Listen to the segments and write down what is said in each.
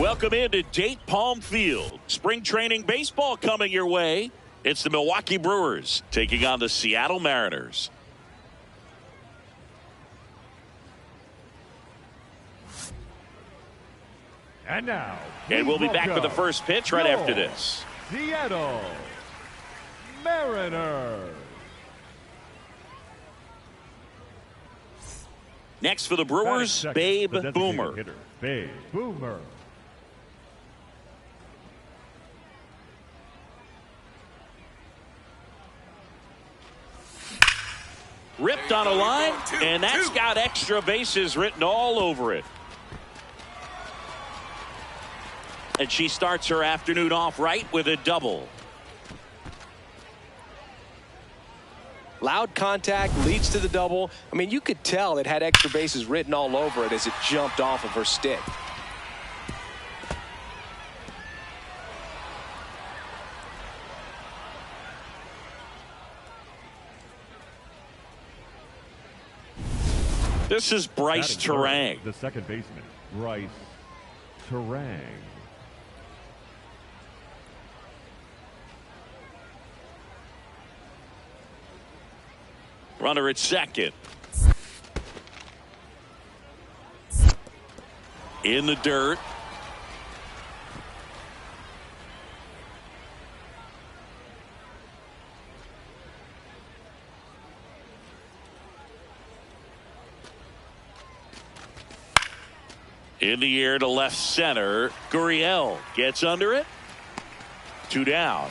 Welcome into Date Palm Field. Spring training baseball coming your way. It's the Milwaukee Brewers taking on the Seattle Mariners. And now, and we'll be back with the first pitch right after this. Seattle Mariners. Next for the Brewers, Babe Boomer. Hitter, Babe Boomer. Ripped on a line, and that's got extra bases written all over it. And she starts her afternoon off right with a double. Loud contact leads to the double. I mean, you could tell it had extra bases written all over it as it jumped off of her stick. This is Bryce Terang. The second baseman, Bryce Terang. Runner at second. In the dirt. In the air to left center. Gurriel gets under it. 2 down.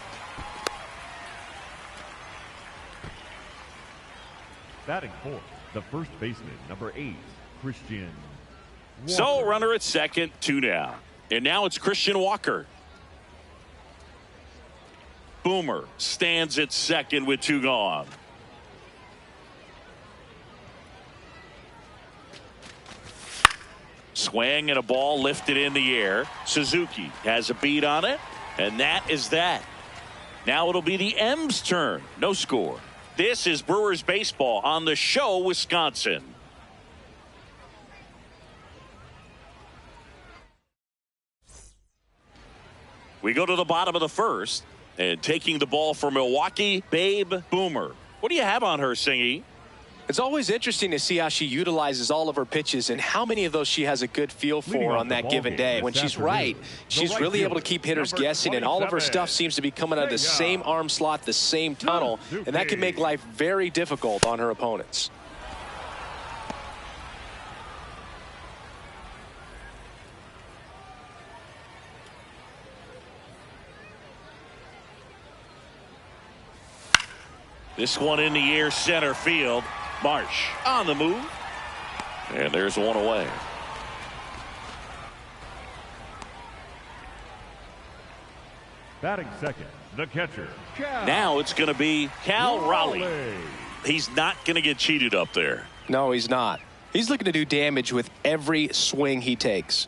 Batting fourth, the first baseman, number 8, Christian Walker. So runner at second, 2 down. And now it's Christian Walker. Boomer stands at second with 2 gone. Swing and a ball lifted in the air. Suzuki has a beat on it, and that is that. Now it'll be the M's turn. No score. This is Brewers baseball on the show, Wisconsin. We go to the bottom of the first, and taking the ball for Milwaukee, Babe Boomer. What do you have on her, Singy? It's always interesting to see how she utilizes all of her pitches and how many of those she has a good feel for on that given day. When she's right, she's really able to keep hitters guessing, and all of her stuff seems to be coming out of the same arm slot, the same tunnel, and that can make life very difficult on her opponents. This one in the air, center field. Marsh on the move. And there's one away. Batting second, the catcher, Cal. Now it's going to be Cal Raleigh. He's not going to get cheated up there. No, he's not. He's looking to do damage with every swing he takes.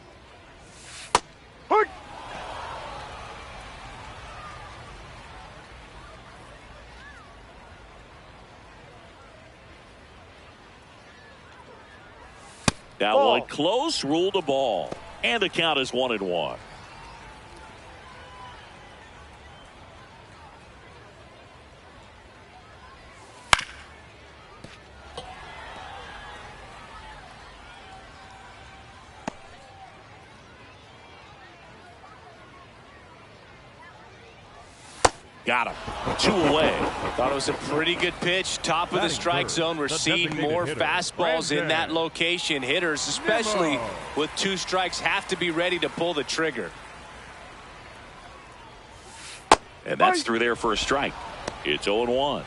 That one close, ruled a ball. And the count is 1-1. Got him. 2 away. Thought it was a pretty good pitch. Top of the strike zone. We're seeing more fastballs in that location. Hitters, especially with 2 strikes, have to be ready to pull the trigger. And that's through there for a strike. It's 0-1.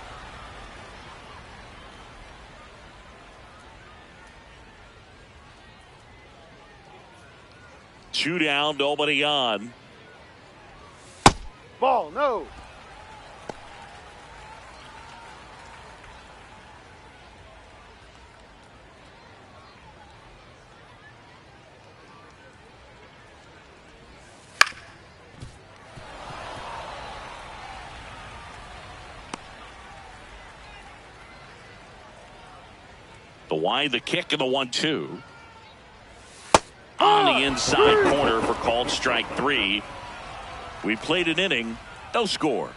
Two down, nobody on. Ball, no. The wide, the kick, and the 1-2. On the inside corner for called strike 3. We played an inning, no score.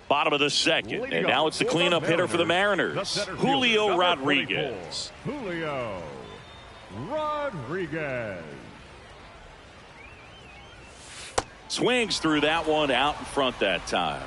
Bottom of the second, and now it's the cleanup hitter for the Mariners, Julio Rodriguez. Julio Rodriguez. Swings through that one, out in front that time.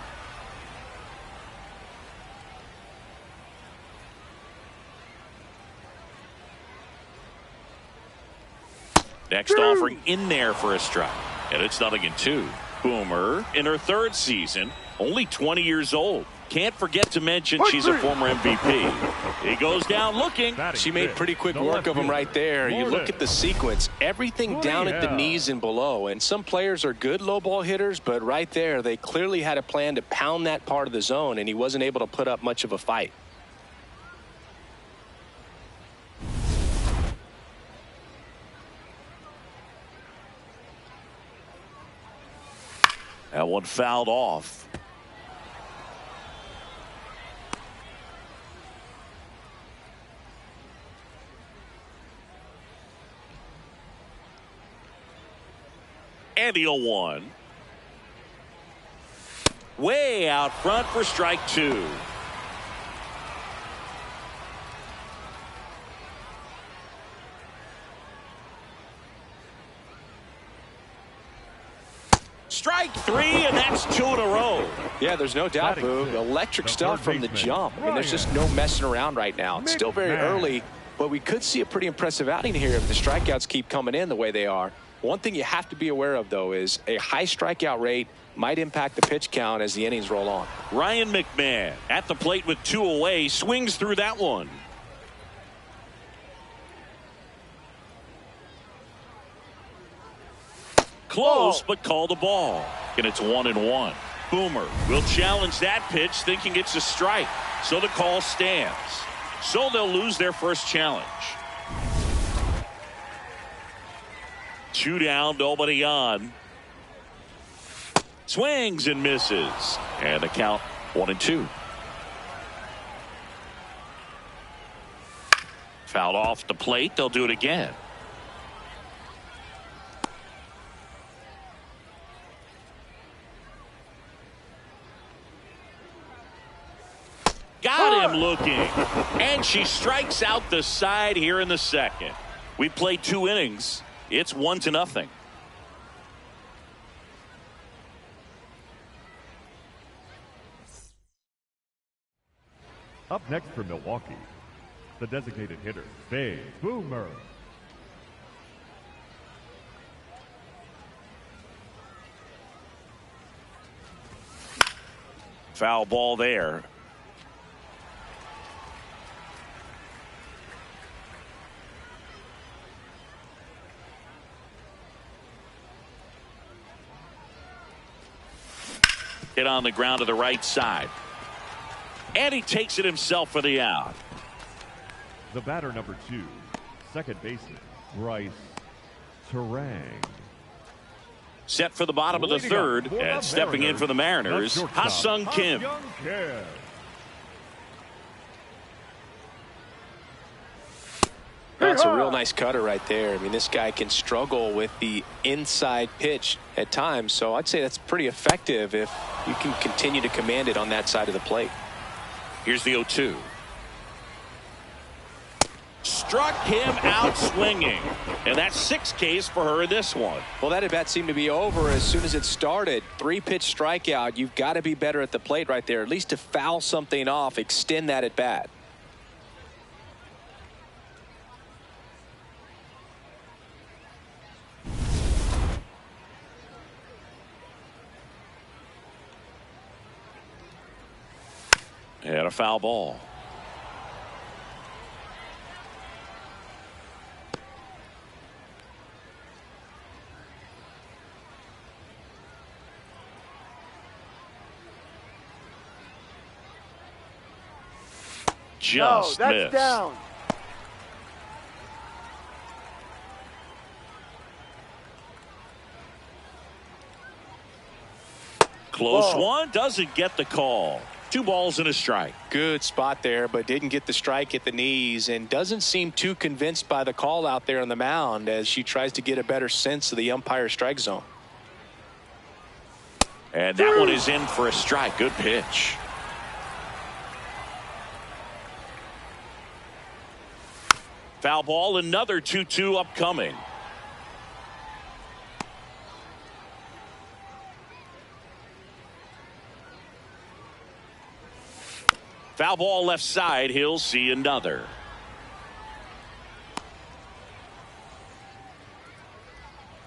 Next offering in there for a strike, and it's 0-2. Boomer in her 3rd season, only 20 years old. Can't forget to mention she's a former MVP. He goes down looking. She made pretty quick work of him right there. You look at the sequence, everything down at the knees and below. And some players are good low ball hitters, but right there they clearly had a plan to pound that part of the zone, and he wasn't able to put up much of a fight. That one fouled off. And the 0-1. Way out front for strike 2. Strike 3, and that's 2 in a row. Yeah, there's no doubt, Boog. Electric stuff from the jump. I mean, there's just no messing around right now. It's still very early, but we could see a pretty impressive outing here if the strikeouts keep coming in the way they are. One thing you have to be aware of, though, is a high strikeout rate might impact the pitch count as the innings roll on. Ryan McMahon at the plate with 2 away, swings through that one. Close, but called a ball. And it's 1-1. Boomer will challenge that pitch, thinking it's a strike. So the call stands. So they'll lose their first challenge. 2 down, nobody on. Swings and misses. And the count 1-2. Fouled off the plate. They'll do it again. Got him looking. And she strikes out the side here in the second. We played 2 innings. It's 1-0. Up next for Milwaukee, the designated hitter, Boomer. Foul ball there. Hit on the ground to the right side. And he takes it himself for the out. The batter number 2, second baseman, Bryce Terang. Set for the bottom of the 3rd, and stepping in for the Mariners, Ha-Sung Kim. That's a real nice cutter right there. I mean, this guy can struggle with the inside pitch at times, so I'd say that's pretty effective if you can continue to command it on that side of the plate. Here's the 0-2. Struck him out swinging, and that's 6 Ks for her in this one. Well, that at bat seemed to be over as soon as it started. 3-pitch strikeout. You've got to be better at the plate right there, at least to foul something off, extend that at bat. And a foul ball. Just missed. Down. Close one, doesn't get the call. 2 balls and a strike. Good spot there, but didn't get the strike at the knees and doesn't seem too convinced by the call out there on the mound as she tries to get a better sense of the umpire's strike zone. And that one is in for a strike. Good pitch. Foul ball, another 2-2 upcoming. Foul ball left side. He'll see another.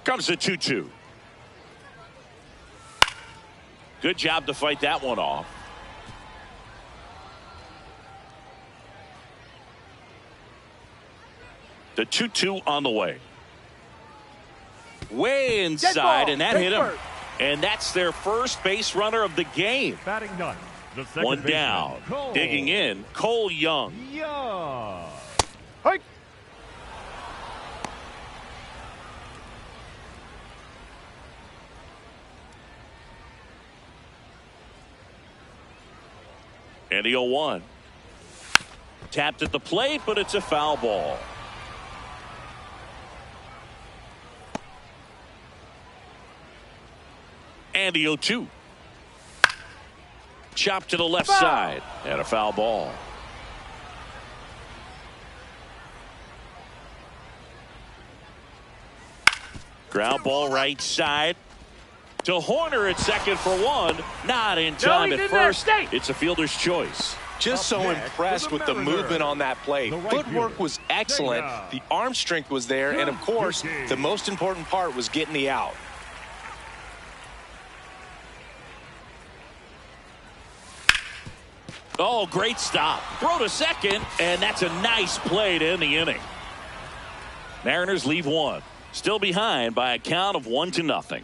Comes the 2-2. Good job to fight that one off. The 2-2 on the way. Way inside, and that hit him. And that's their first base runner of the game. Batting ninth, the second One baseman, down. Cole. Digging in, Cole Young. Yeah. Hey. And the 0-1. Tapped at the plate, but it's a foul ball. And the 0-2. Chopped to the left side. And a foul ball. Ground ball right side. To Horner at second for one. Not in time at first. It's a fielder's choice. Just so impressed with the movement on that play. Footwork was excellent. The arm strength was there. And, of course, the most important part was getting the out. Oh, great stop. Throw to second, and that's a nice play to end the inning. Mariners leave one. Still behind by a count of 1-0.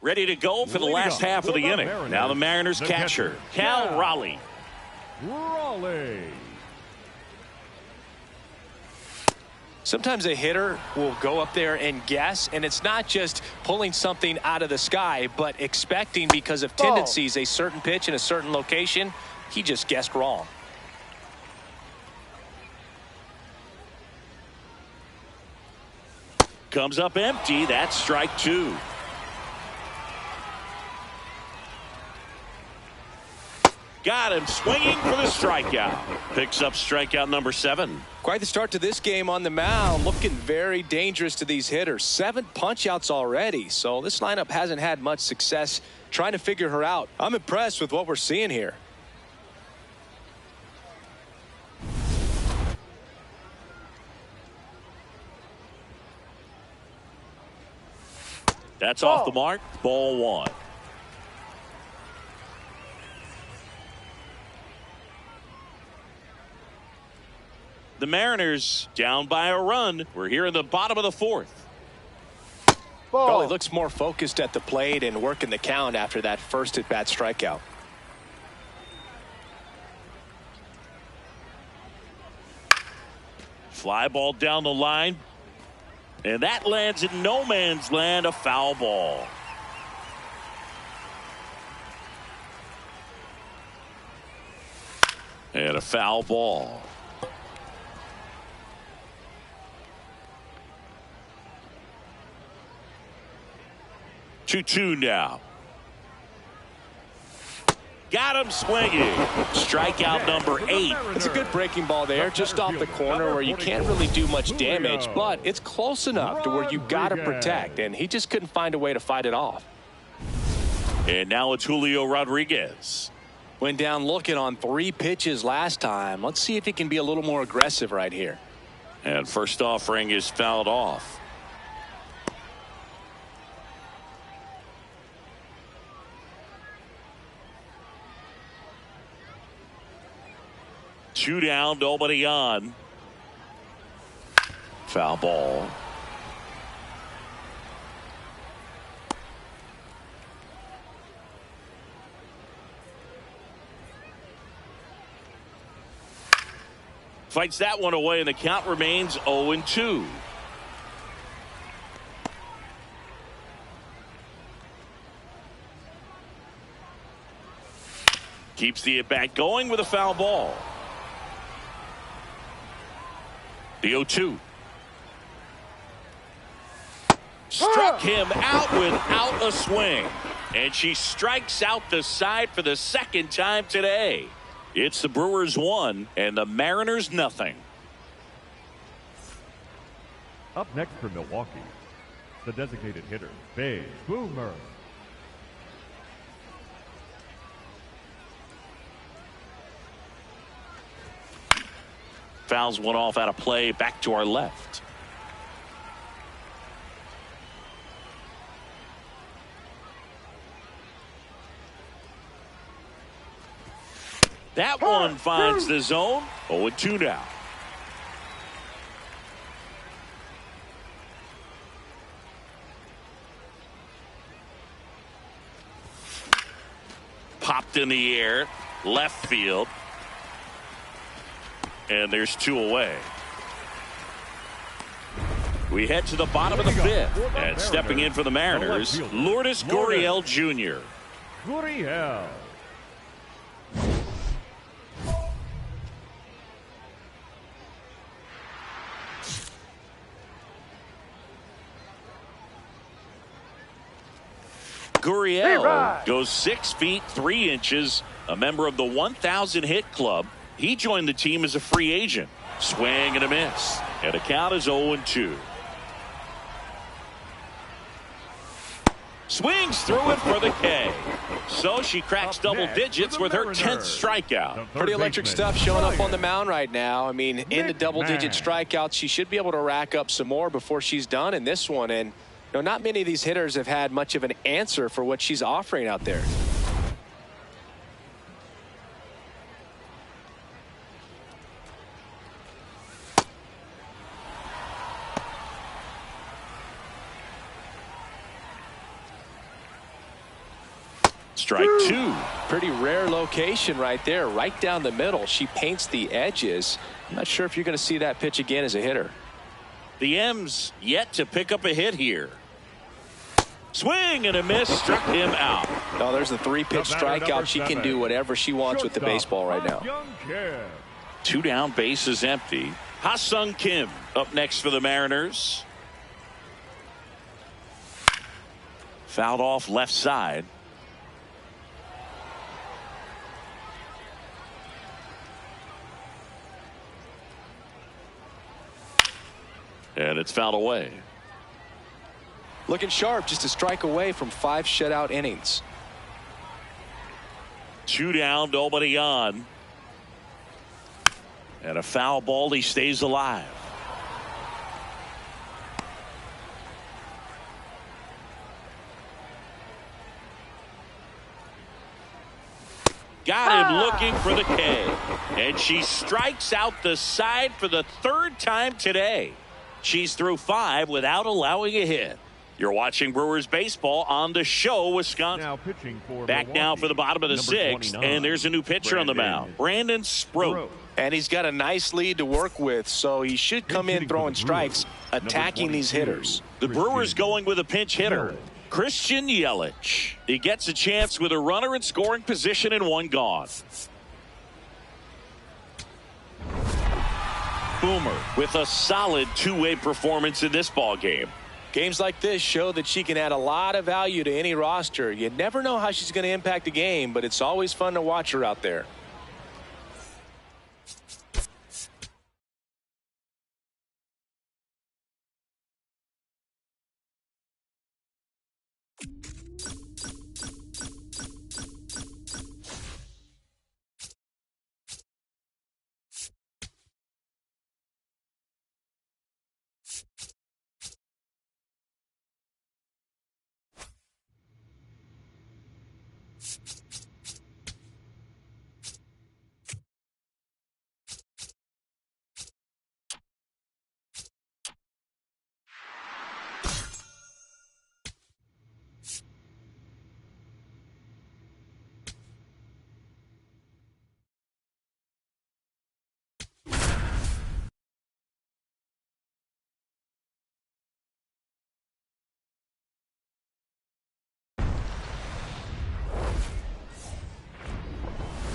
Ready to go for the last half of the inning. Now the Mariners catcher, Cal Raleigh. Sometimes a hitter will go up there and guess, and it's not just pulling something out of the sky, but expecting because of tendencies a certain pitch in a certain location. He just guessed wrong. Comes up empty. That's strike 2. Got him swinging for the strikeout. Picks up strikeout number 7. Quite the start to this game on the mound. Looking very dangerous to these hitters. 7 punch-outs already. So this lineup hasn't had much success trying to figure her out. I'm impressed with what we're seeing here. That's off the mark. Ball 1. The Mariners down by a run. We're here in the bottom of the 4th. Well, he looks more focused at the plate and working the count after that first at-bat strikeout. Fly ball down the line. And that lands in no man's land, a foul ball. And a foul ball. Two now. Got him swinging. Strikeout number 8. It's a good breaking ball there, just off the corner where you can't really do much damage, but it's close enough to where you've got to protect, and he just couldn't find a way to fight it off. And now it's Julio Rodriguez. Went down looking on 3 pitches last time. Let's see if he can be a little more aggressive right here. And first offering is fouled off. Two down, nobody on. Foul ball. Fights that one away, and the count remains 0-2. Keeps the at-bat going with a foul ball. The 0-2. Struck him out without a swing. And she strikes out the side for the second time today. It's the Brewers 1 and the Mariners nothing. Up next for Milwaukee, the designated hitter, Big Boomer. Fouls one off out of play, back to our left. That one finds the zone. 0-2 now. Popped in the air, left field. And there's 2 away. We head to the bottom of the 5th. And stepping in for the Mariners, Lourdes Gurriel Jr. Gurriel. Gurriel goes 6 feet 3 inches, a member of the 1,000 hit club. He joined the team as a free agent. Swing and a miss. And the count is 0-2. Swings through it for the K. So she cracks double digits with her 10th strikeout. Pretty electric stuff showing up on the mound right now. I mean, in the double-digit strikeouts, she should be able to rack up some more before she's done in this one. And not many of these hitters have had much of an answer for what she's offering out there. Strike 2. Pretty rare location right there, right down the middle. She paints the edges. I'm not sure if you're going to see that pitch again as a hitter. The M's yet to pick up a hit here. Swing and a miss, struck him out. Oh, there's the 3-pitch strikeout. She can do whatever she wants with the baseball right now. 2 down, bases empty. Ha-Sung Kim up next for the Mariners. Fouled off left side. And it's fouled away. Looking sharp, just a strike away from 5 shutout innings. 2 down, nobody on. And a foul ball, he stays alive. Got him looking for the K. And she strikes out the side for the 3rd time today. She's through 5 without allowing a hit. You're watching Brewers baseball on the show, Wisconsin. Now pitching for Back Milwaukee, now for the bottom of the 6th, and there's a new pitcher on the mound, Brandon Sproat. And he's got a nice lead to work with, so he should come in throwing strikes, attacking these hitters. The Brewers going with a pinch hitter, Christian Yelich. He gets a chance with a runner in scoring position and 1 gone. Boomer with a solid 2-way performance in this ball game. Games like this show that she can add a lot of value to any roster. You never know how she's going to impact a game, but it's always fun to watch her out there.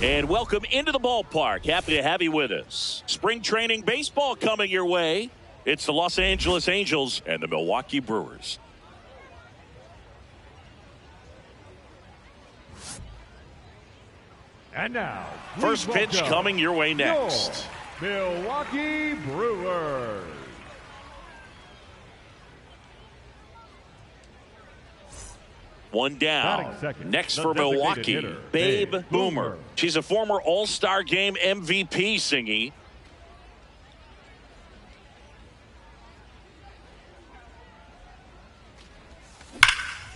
And welcome into the ballpark. Happy to have you with us. Spring training baseball coming your way. It's the Los Angeles Angels and the Milwaukee Brewers. And now, first pitch coming your way next. Milwaukee Brewers. One down. Next for Milwaukee, Babe Boomer. She's a former All-Star Game MVP, Singy.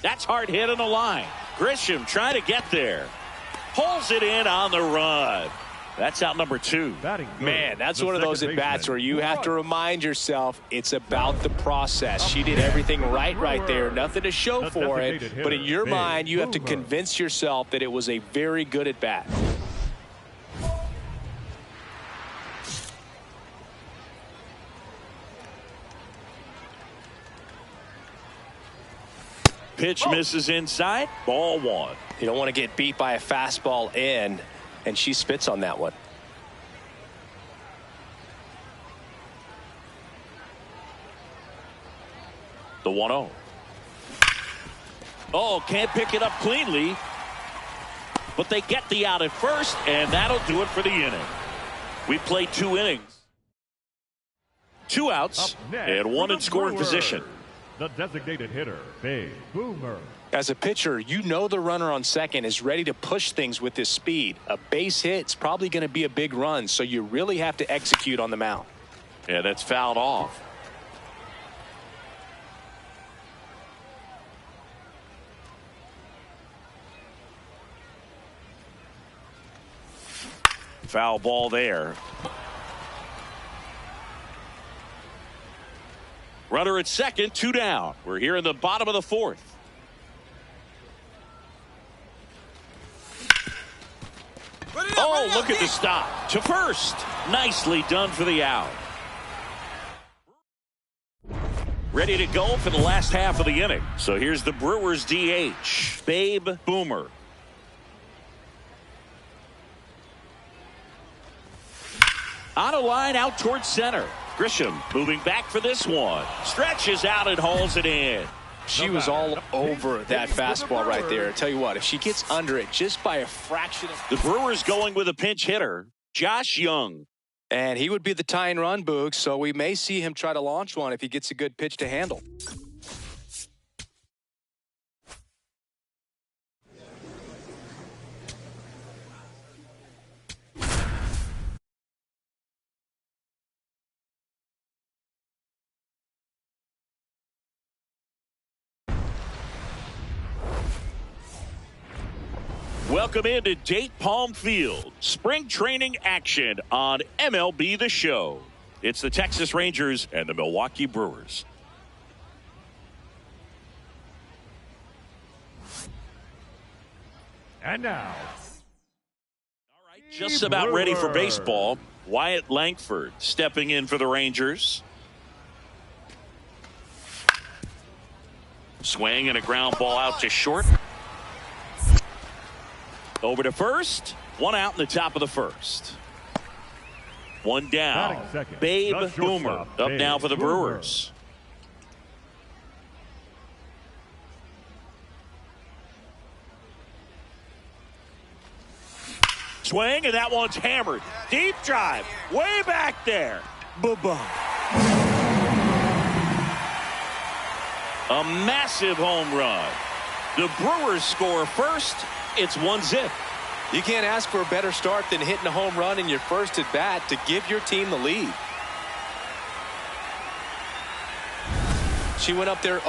That's hard hit on the line. Grisham trying to get there. Pulls it in on the run. That's out number 2. Man, that's one of those at-bats where you have to remind yourself it's about the process. She did everything right there. Nothing to show for it. But in your mind, you have to convince yourself that it was a very good at-bat. Pitch misses inside. Ball 1. You don't want to get beat by a fastball in, and she spits on that one. The 1-0. Oh, can't pick it up cleanly. But they get the out at first, and that'll do it for the inning. We played 2 innings. 2 outs and 1 in scoring position. The designated hitter, Babe Boomer. As a pitcher, you know the runner on second is ready to push things with his speed. A base hit's probably going to be a big run, so you really have to execute on the mound. Yeah, that's fouled off. Foul ball there. Runner at second, 2 down. We're here in the bottom of the 4th. Oh, look at the stop. To first. Nicely done for the out. Ready to go for the last half of the inning. So here's the Brewers DH, Babe Boomer. On a line out towards center. Grisham moving back for this one. Stretches out and hauls it in. She was all over that fastball right there. I tell you what, if she gets under it just by a fraction of... The Brewers going with a pinch hitter, Josh Young. And he would be the tying run, Boog, so we may see him try to launch one if he gets a good pitch to handle. Welcome into Date Palm Field. Spring training action on MLB The Show. It's the Texas Rangers and the Milwaukee Brewers. And now. All right, just about ready for baseball. Wyatt Langford stepping in for the Rangers. Swing and a ground ball out to short. Over to first. 1 out in the top of the 1st. 1 down. Babe Boomer up now for the Brewers. Swing, and that one's hammered. Deep drive. Way back there. Bye-bye. A massive home run. The Brewers score first. It's 1-0. You can't ask for a better start than hitting a home run in your first at bat to give your team the lead. She went up there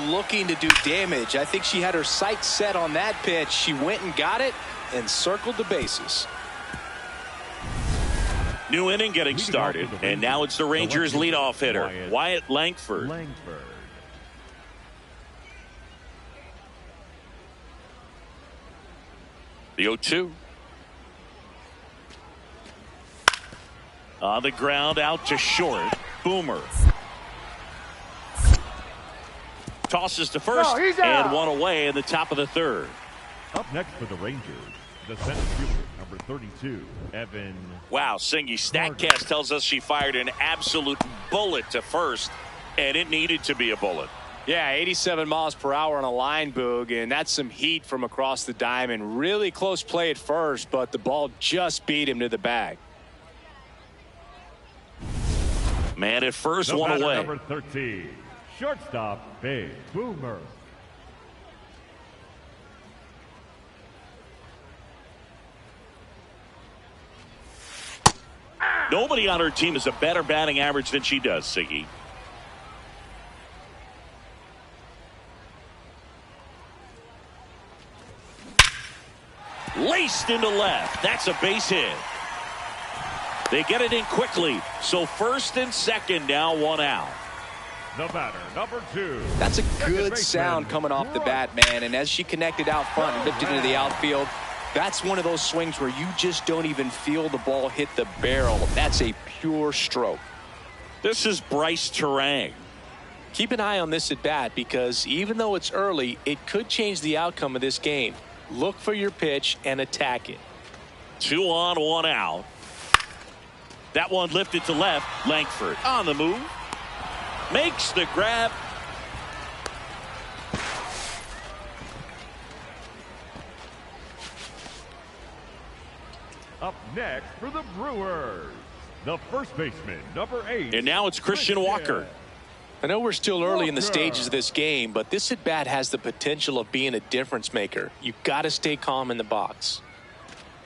looking to do damage. I think she had her sights set on that pitch. She went and got it and circled the bases. New inning getting started, and now it's the Rangers leadoff hitter, Wyatt Langford. The 0-2. On the ground, out to short. Boomer. Tosses to first, and 1 away in the top of the 3rd. Up next for the Rangers, the center fielder, number 32, Evan. Wow, Singy, StatCast tells us she fired an absolute bullet to first, and it needed to be a bullet. Yeah, 87 miles per hour on a line, Boog, and that's some heat from across the diamond. Really close play at first, but the ball just beat him to the bag. Man at first, The one batter, away. number 13, shortstop, Big Boomer. Nobody on her team has a better batting average than she does, Siggy. Laced into left. That's a base hit. They get it in quickly. So first and second now, one out. The batter, number 2. That's a good baseman, sound coming off the bat, man. And as she connected out front and lifted into the outfield, that's one of those swings where you just don't even feel the ball hit the barrel. That's a pure stroke. This is Bryce Terang. Keep an eye on this at bat because even though it's early, it could change the outcome of this game. Look for your pitch and attack it. 2 on, 1 out. That one lifted to left. Langford on the move. Makes the grab. Up next for the Brewers, the first baseman, number 8. And now it's Christian Walker. I know we're still early in the stages of this game, but this at bat has the potential of being a difference maker. You've got to stay calm in the box.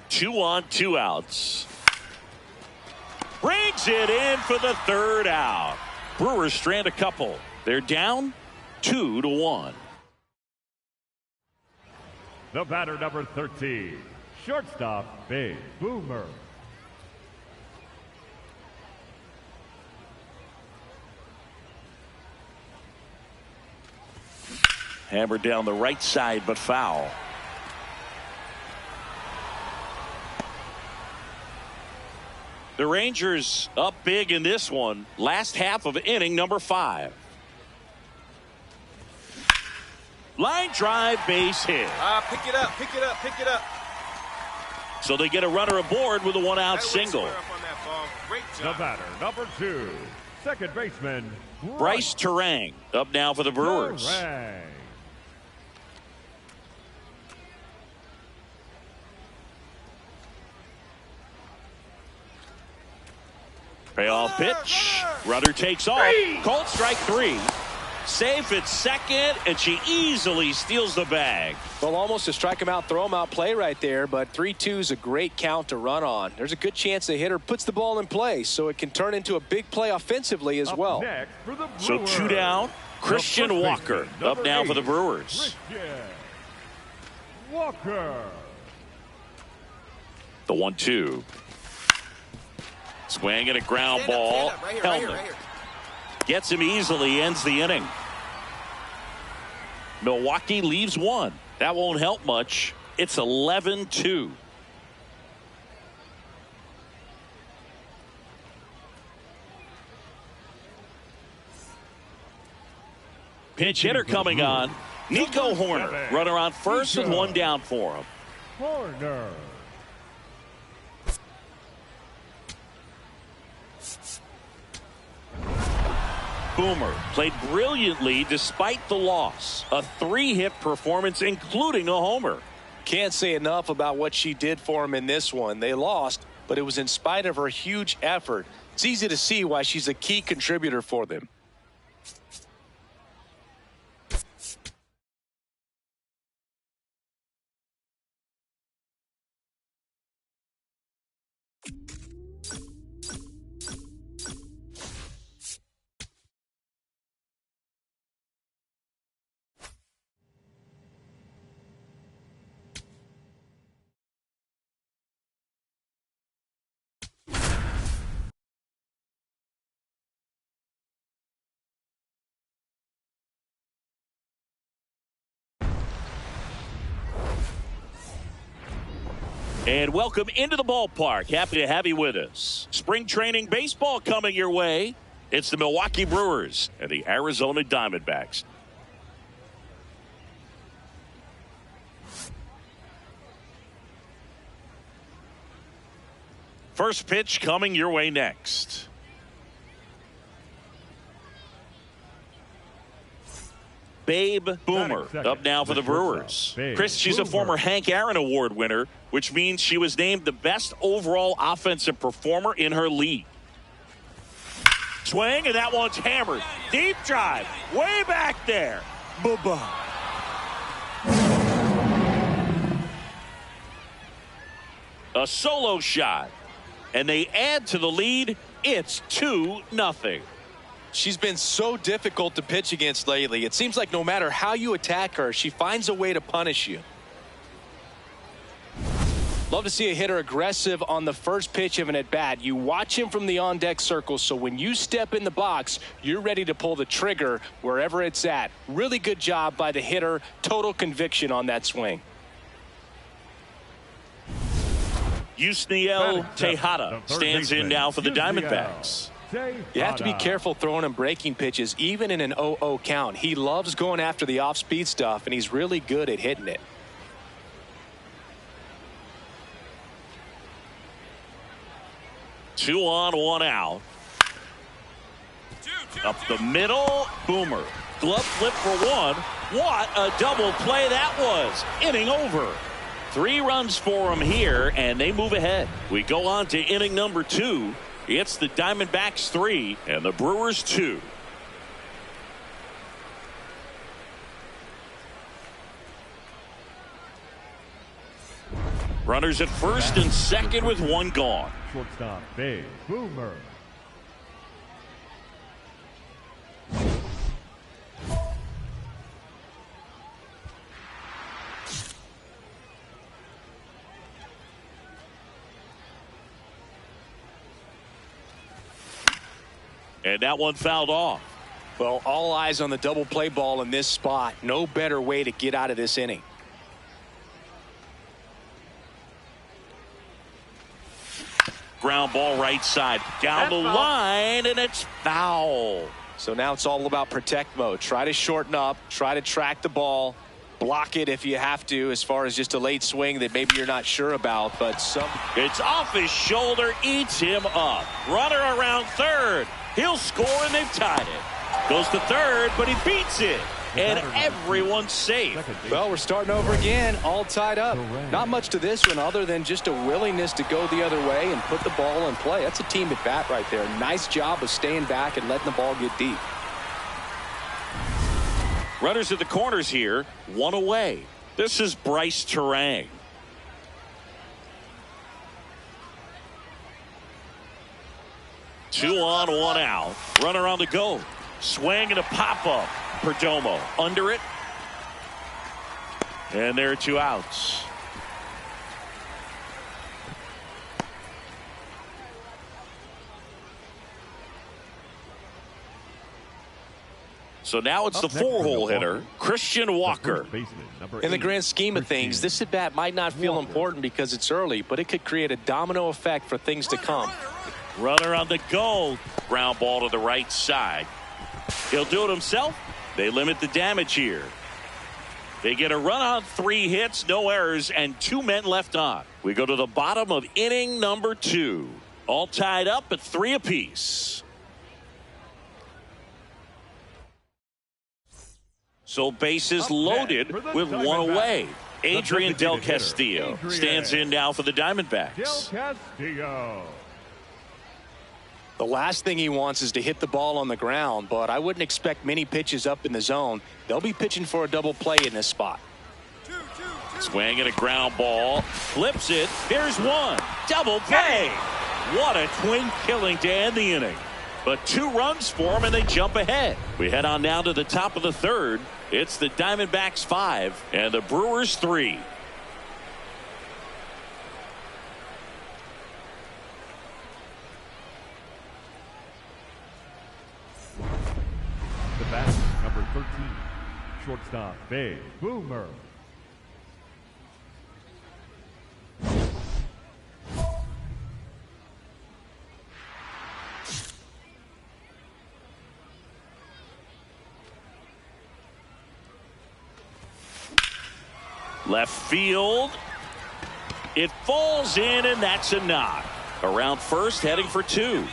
2 on, 2 outs. Brings it in for the 3rd out. Brewers strand a couple. They're down 2-1. The batter, number 13, shortstop, Big Boomer. Hammered down the right side, but foul. The Rangers up big in this one. Last half of inning number 5. Line drive, base hit. Pick it up, pick it up, pick it up. So they get a runner aboard with a 1-out single. The batter, number 2, second baseman, Bryce Terang up now for the Brewers. Terang. Payoff pitch. Runner takes off. Called strike 3. Safe at second, and she easily steals the bag. Well, almost a strike him out, throw him out play right there, but 3-2 is a great count to run on. There's a good chance the hitter puts the ball in play, so it can turn into a big play offensively as well. Next for the So Brewers, 2 down. Christian the first Walker baseman, up number now for 8, the Brewers. Christian Walker. The 1-2. Swing and a ground ball. Helmet. Gets him easily, ends the inning. Milwaukee leaves 1. That won't help much. It's 11-2. Pinch hitter coming on. Nico Horner. Runner on first with 1 down for him. Horner. Boomer played brilliantly despite the loss. A 3-hit performance, including a homer. Can't say enough about what she did for him in this one. They lost, but it was in spite of her huge effort. It's easy to see why she's a key contributor for them. And welcome into the ballpark. Happy to have you with us. Spring training baseball coming your way. It's the Milwaukee Brewers and the Arizona Diamondbacks. First pitch coming your way next. Babe Boomer up now for the Brewers. Chris, she's a former Hank Aaron Award winner, which means she was named the best overall offensive performer in her league. Swing, and that one's hammered. Deep drive, way back there. Bye-bye. A solo shot, and they add to the lead. It's 2-0. She's been so difficult to pitch against lately. It seems like no matter how you attack her, she finds a way to punish you. Love to see a hitter aggressive on the first pitch of an at-bat. You watch him from the on-deck circle, so when you step in the box, you're ready to pull the trigger wherever it's at. Really good job by the hitter. Total conviction on that swing. Yusniel Tejada stands in now for the Diamondbacks. You have to be careful throwing him breaking pitches, even in an 0-0 count. He loves going after the off-speed stuff, and he's really good at hitting it. Two on, one out. Up the middle, Boomer. Glove flip for one. What a double play that was. Inning over. 3 runs for him here, and they move ahead. We go on to inning number 2. It's the Diamondbacks 3 and the Brewers 2. Runners at first and second with 1 gone. Shortstop, Babe Boomer. And that one fouled off. Well, all eyes on the double play ball in this spot. No better way to get out of this inning. Ground ball right side. Down the line, and it's foul. So now it's all about protect mode. Try to shorten up. Try to track the ball. Block it if you have to, as far as just a late swing that maybe you're not sure about. But it's off his shoulder. Eats him up. Runner around third. He'll score, and they've tied it. Goes to third, but he beats it. And everyone's safe. Well, we're starting over again, all tied up. Not much to this one other than just a willingness to go the other way and put the ball in play. That's a team at bat right there. Nice job of staying back and letting the ball get deep. Runners at the corners here, 1 away. This is Bryce Terang. Two on, 1 out. Runner on the go. Swing and a pop-up. Perdomo under it. And there are 2 outs. So now it's the 4-hole hitter, Christian Walker. In the grand scheme of things, this at bat might not feel important because it's early, but it could create a domino effect for things to come. Runner on the go. Ground ball to the right side. He'll do it himself. They limit the damage here. They get a run on 3 hits, no errors, and 2 men left on. We go to the bottom of inning number 2. All tied up at 3 apiece. So bases loaded with 1 away. Adrian Del Castillo stands in now for the Diamondbacks. Del Castillo. The last thing he wants is to hit the ball on the ground, but I wouldn't expect many pitches up in the zone. They'll be pitching for a double play in this spot. Swing and a ground ball. Flips it. Here's one. Double play. What a twin killing to end the inning. But 2 runs for him, and they jump ahead. We head on down to the top of the 3rd. It's the Diamondbacks 5 and the Brewers 3. The batter, number 13, shortstop, Babe Boomer. Left field. It falls in, and that's a knock. Around first, heading for 2.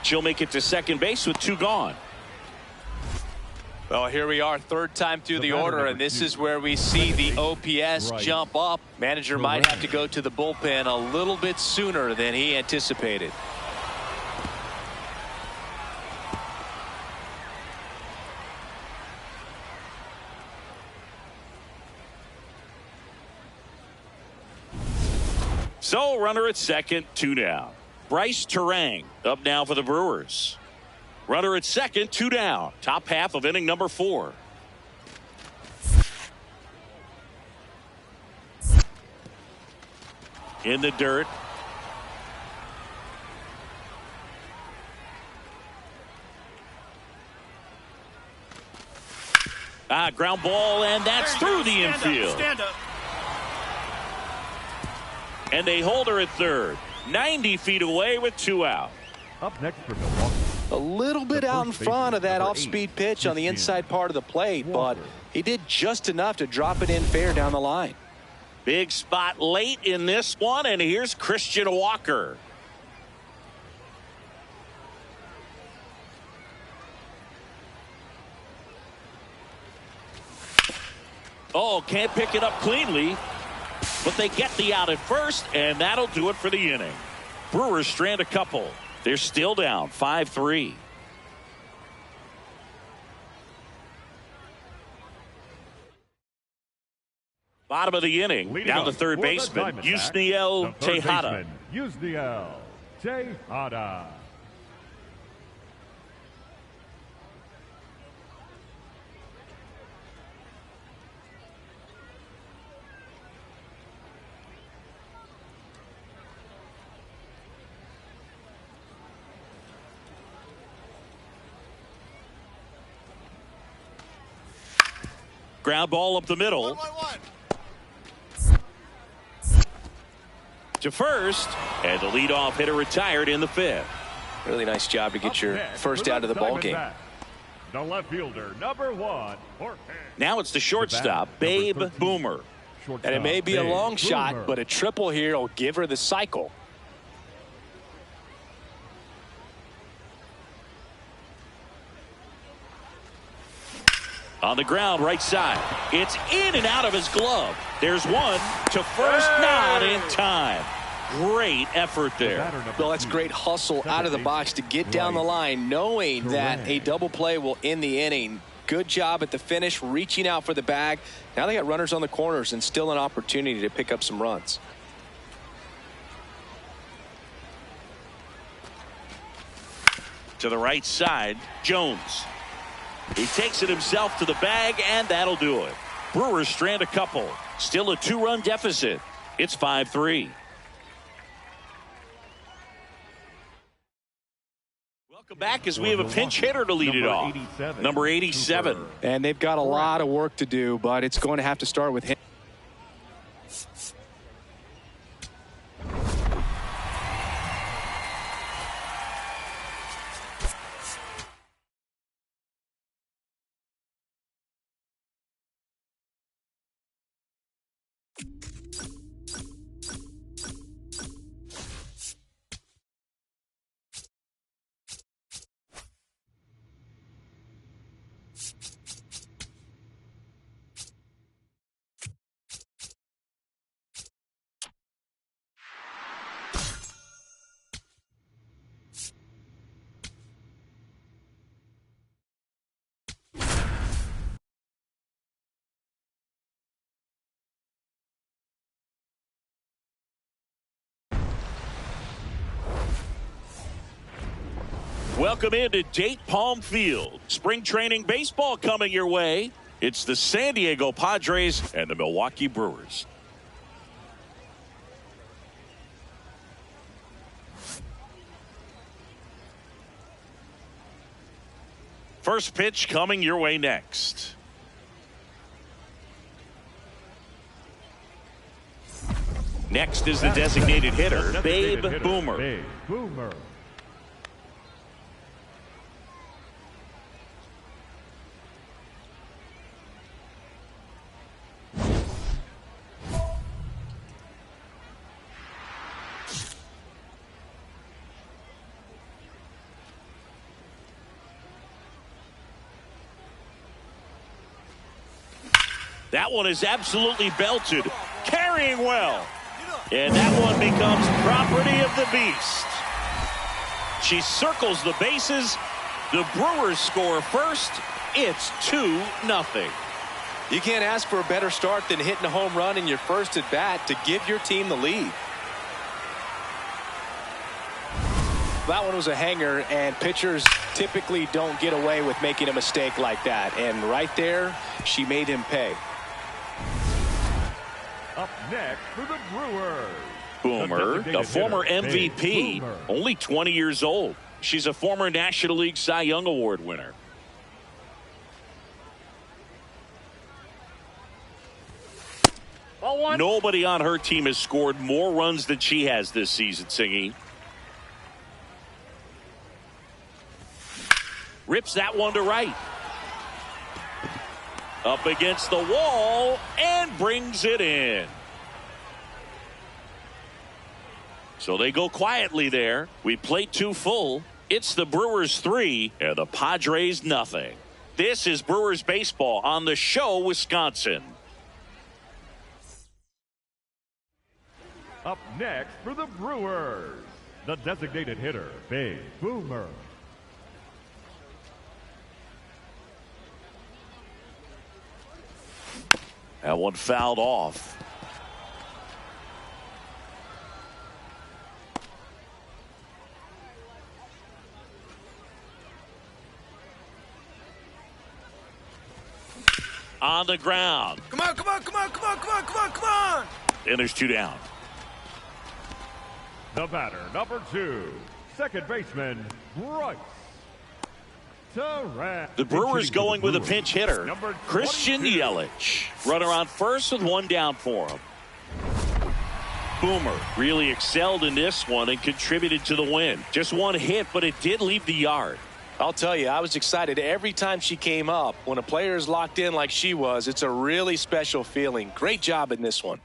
She'll make it to second base with 2 gone. Well, here we are, third time through the order, and this is where we see the OPS jump up. Manager might have to go to the bullpen a little bit sooner than he anticipated. So, runner at second, 2 down. Bryce Terang up now for the Brewers. Runner at second, 2 down. Top half of inning number 4. In the dirt. Ground ball, and that's through the infield. Stand up. And they hold her at third. 90 feet away with 2 out. Up next for Milwaukee. A little bit out in front of that off-speed pitch on the inside part of the plate, but he did just enough to drop it in fair down the line. Big spot late in this one, and here's Christian Walker. Oh, can't pick it up cleanly, but they get the out at first, and that'll do it for the inning. Brewers strand a couple. They're still down 5-3. Bottom of the inning. Now the third baseman, Yusniel Tejada. Yusniel Tejada. Ground ball up the middle. 1-1-1. To first, and the leadoff hitter retired in the 5th. Really nice job to get your first out of the ball game. The left fielder, number 1. Now it's the shortstop, Babe Boomer. And it may be a long shot, but a triple here will give her the cycle. On the ground, right side. It's in and out of his glove. There's one to first, not in time. Great effort there. Well, that's great hustle out of the box to get down the line, knowing that a double play will end the inning. Good job at the finish, reaching out for the bag. Now they got runners on the corners and still an opportunity to pick up some runs. To the right side, Jones. He takes it himself to the bag, and that'll do it. Brewers strand a couple. Still a 2-run deficit. It's 5-3. Welcome back as we have a pinch hitter to lead it off. Number 87. And they've got a lot of work to do, but it's going to have to start with him. Welcome into Date Palm Field. Spring training baseball coming your way. It's the San Diego Padres and the Milwaukee Brewers. First pitch coming your way next. Next is the designated hitter, Babe Boomer. Babe Boomer. That one is absolutely belted. Carrying well. And that one becomes property of the beast. She circles the bases. The Brewers score first. It's 2-0. You can't ask for a better start than hitting a home run in your first at bat to give your team the lead. That one was a hanger, and pitchers typically don't get away with making a mistake like that. And right there, she made him pay. Up next for the Brewers, Boomer, the former MVP, only 20 years old. She's a former National League Cy Young Award winner. Nobody on her team has scored more runs than she has this season, Singy. Rips that one to right. Up against the wall and brings it in. So they go quietly there. We played 2 full. It's the Brewers 3 and the Padres nothing. This is Brewers baseball on the show, Wisconsin. Up next for the Brewers, the designated hitter, Big Boomer. That one fouled off. On the ground. Come on, come on, come on, come on, come on, come on, come on. And there's 2 down. The batter, number 2, second baseman, Bryce. The Brewers going with a pinch hitter, Christian Yelich. Runner on first with 1 down for him. Boomer really excelled in this one and contributed to the win. Just 1 hit, but it did leave the yard. I'll tell you, I was excited every time she came up. When a player is locked in like she was, it's a really special feeling. Great job in this one.